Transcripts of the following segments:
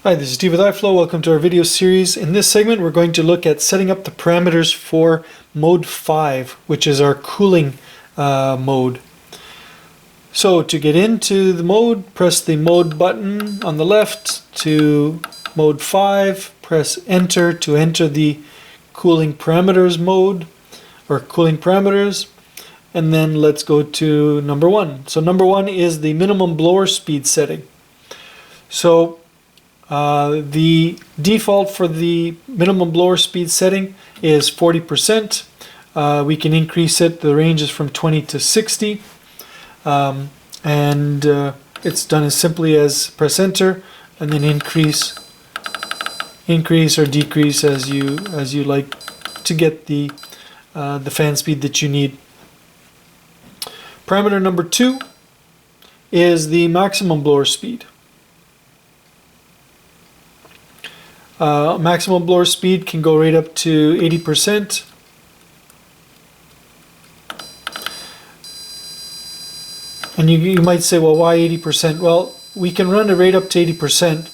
Hi, this is Steve with iFLOW. Welcome to our video series. In this segment, we're going to look at setting up the parameters for mode 5, which is our cooling mode. So to get into the mode, press the mode button on the left. To mode 5, press enter to enter the cooling parameters mode or cooling parameters. And then let's go to number 1. So number 1 is the minimum blower speed setting. So the default for the minimum blower speed setting is 40%. We can increase it. The range is from 20 to 60. It's done as simply as press enter and then increase or decrease as you like to get the fan speed that you need. Parameter number 2 is the maximum blower speed. Maximum blower speed can go right up to 80%. And you might say, well, why 80%? Well, we can run it right up to 80%,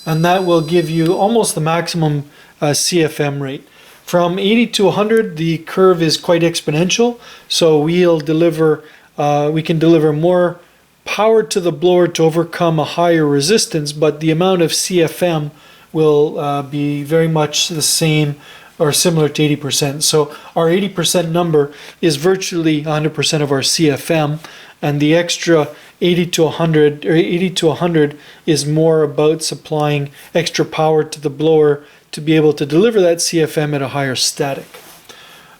and that will give you almost the maximum CFM rate. From 80 to 100, the curve is quite exponential, so we can deliver more power to the blower to overcome a higher resistance, but the amount of CFM will be very much the same or similar to 80%. So our 80% number is virtually 100% of our CFM, and the extra 80 to 100 is more about supplying extra power to the blower to be able to deliver that CFM at a higher static.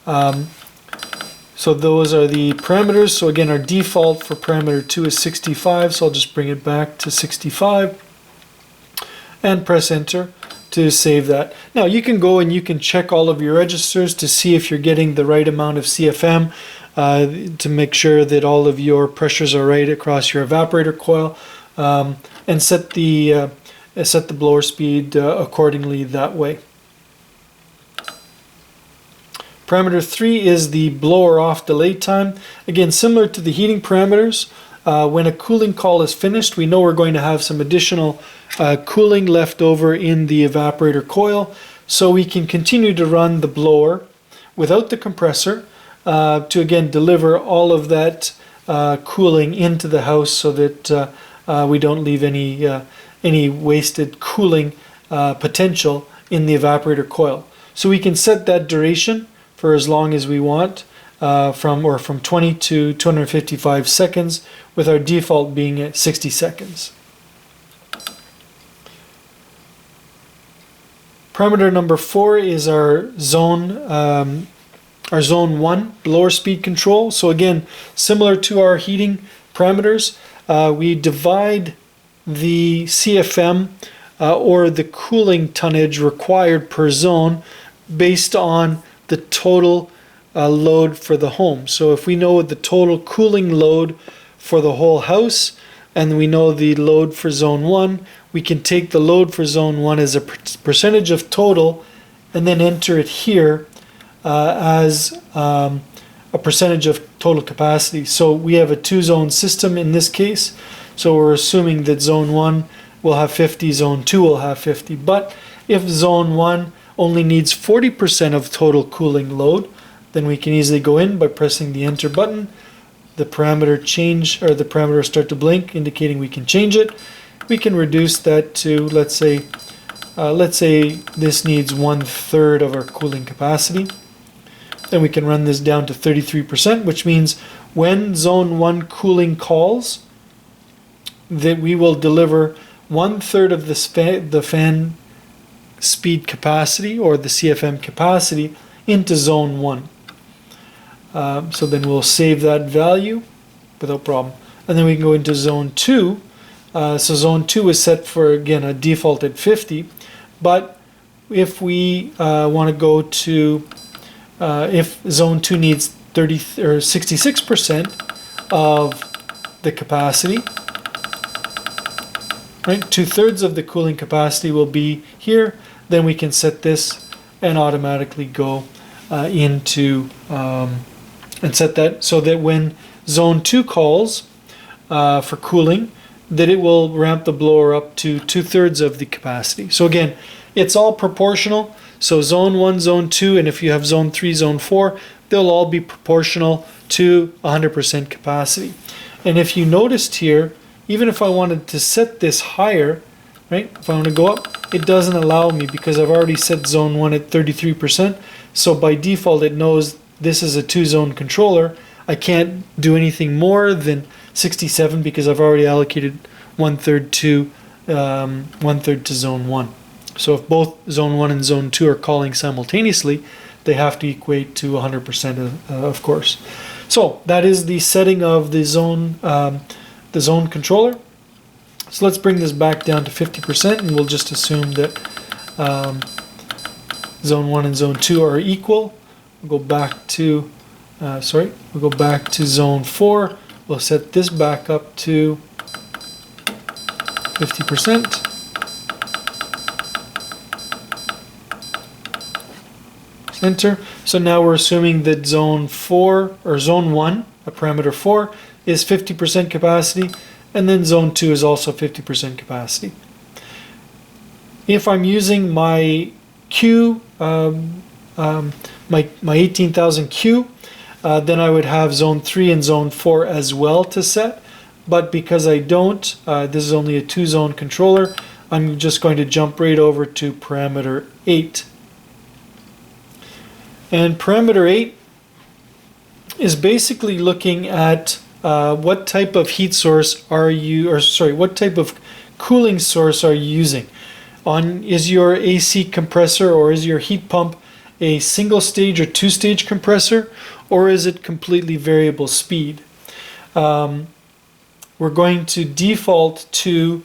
So those are the parameters. So again, our default for parameter 2 is 65, so I'll just bring it back to 65. And press enter to save that. Now you can go and you can check all of your registers to see if you're getting the right amount of CFM to make sure that all of your pressures are right across your evaporator coil, and set the blower speed accordingly that way. Parameter 3 is the blower off delay time. Again, similar to the heating parameters. When a cooling call is finished, we know we're going to have some additional cooling left over in the evaporator coil, so we can continue to run the blower without the compressor to again deliver all of that cooling into the house, so that we don't leave any wasted cooling potential in the evaporator coil. So we can set that duration for as long as we want. From 20 to 255 seconds, with our default being at 60 seconds. Parameter number 4 is our zone 1 blower speed control. So again, similar to our heating parameters, we divide the CFM or the cooling tonnage required per zone based on the total load for the home. So if we know the total cooling load for the whole house and we know the load for zone 1, we can take the load for zone 1 as a percentage of total and then enter it here as a percentage of total capacity. So we have a 2-zone system in this case, so we're assuming that zone 1 will have 50, zone 2 will have 50. But if zone 1 only needs 40% of total cooling load, then we can easily go in by pressing the enter button. The parameter change, or the parameter start to blink, indicating we can change it. We can reduce that to, let's say this needs 1/3 of our cooling capacity. Then we can run this down to 33%, which means when zone 1 cooling calls, that we will deliver 1/3 of the fan speed capacity, or the CFM capacity, into zone 1. So then we'll save that value without problem. And then we can go into zone 2. So zone 2 is set for, again, a default at 50. But if we want to go to, if zone 2 needs 30 or 66% of the capacity, right? 2/3 of the cooling capacity will be here. Then we can set this and automatically go into and set that so that when zone 2 calls for cooling, that it will ramp the blower up to 2/3 of the capacity. So again, it's all proportional. So zone 1, zone 2, and if you have zone 3, zone 4, they'll all be proportional to 100% capacity. And if you noticed here, even if I wanted to set this higher, right, if I want to go up, it doesn't allow me because I've already set zone 1 at 33%. So by default, it knows this is a 2-zone controller. I can't do anything more than 67 because I've already allocated 1/3 to zone 1. So if both zone 1 and zone 2 are calling simultaneously, they have to equate to 100%, of course. So that is the setting of the zone controller. So let's bring this back down to 50%, and we'll just assume that zone 1 and zone 2 are equal. We'll go back to we'll go back to zone 4. We'll set this back up to 50%. Enter. So now we're assuming that zone 4 or zone 1, a parameter 4, is 50% capacity, and then zone 2 is also 50% capacity. If I'm using my Q, my 18,000 Q, then I would have zone 3 and zone 4 as well to set. But because I don't, this is only a 2-zone controller, I'm just going to jump right over to parameter 8. And parameter 8 is basically looking at what type of heat source are you, or sorry, what type of cooling source are you using? Is your AC compressor or is your heat pump a single stage or 2-stage compressor, or is it completely variable speed? We're going to default to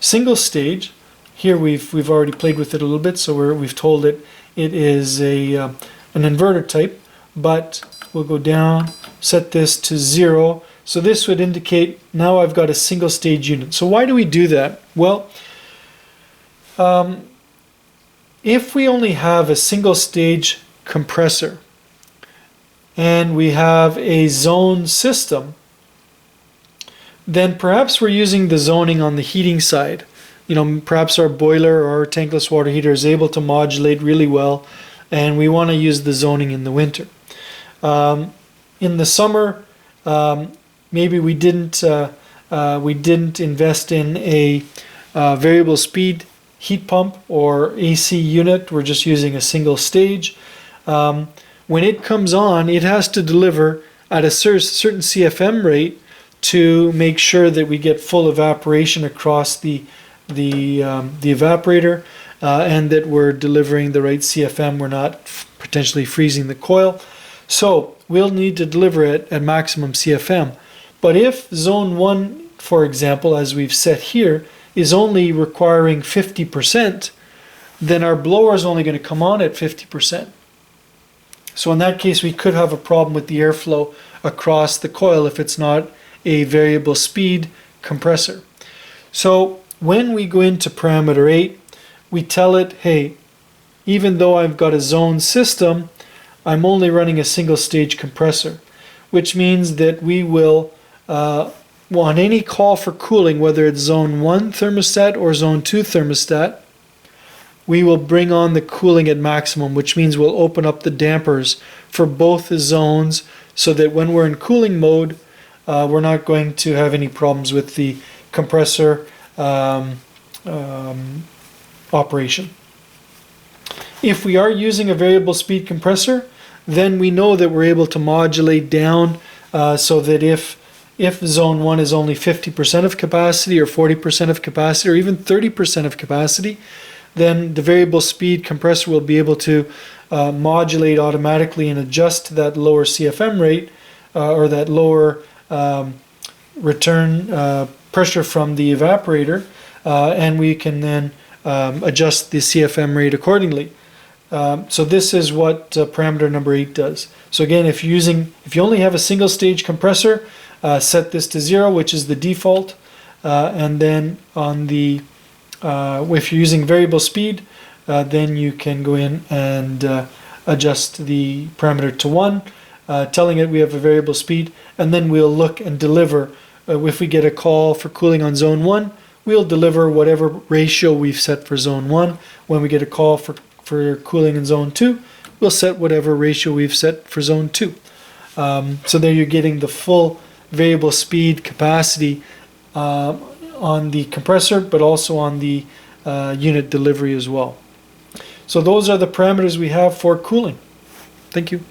single stage. Here we've already played with it a little bit, so we've told it it is an inverter type, but we'll go down, set this to 0. So this would indicate now I've got a single stage unit. So why do we do that? Well, if we only have a single stage compressor and we have a zone system, then perhaps we're using the zoning on the heating side. You know, perhaps our boiler or our tankless water heater is able to modulate really well, and we want to use the zoning in the winter. In the summer, maybe we didn't invest in a variable speed heat pump or AC unit. We're just using a single stage. When it comes on, it has to deliver at a certain CFM rate to make sure that we get full evaporation across the evaporator, and that we're delivering the right CFM. We're not potentially freezing the coil. So we'll need to deliver it at maximum CFM. But if zone 1, for example, as we've set here, is only requiring 50%, then our blower is only going to come on at 50%. So in that case, we could have a problem with the airflow across the coil if it's not a variable speed compressor. So when we go into parameter 8, we tell it, hey, even though I've got a zone system, I'm only running a single stage compressor, which means that we will, on any call for cooling, whether it's zone 1 thermostat or zone 2 thermostat, we will bring on the cooling at maximum, which means we'll open up the dampers for both the zones so that when we're in cooling mode, we're not going to have any problems with the compressor operation. If we are using a variable speed compressor, then we know that we're able to modulate down so that if zone 1 is only 50% of capacity or 40% of capacity or even 30% of capacity, then the variable speed compressor will be able to modulate automatically and adjust to that lower CFM rate or that lower return pressure from the evaporator, and we can then adjust the CFM rate accordingly. So this is what parameter number 8 does. So again, if you only have a single stage compressor, set this to 0, which is the default, and then on the if you're using variable speed, then you can go in and adjust the parameter to 1, telling it we have a variable speed, and then we'll look and deliver if we get a call for cooling on zone 1, we'll deliver whatever ratio we've set for zone 1. When we get a call for cooling in zone 2, we'll set whatever ratio we've set for zone 2. So there you're getting the full variable speed capacity on the compressor, but also on the unit delivery as well. So those are the parameters we have for cooling. Thank you.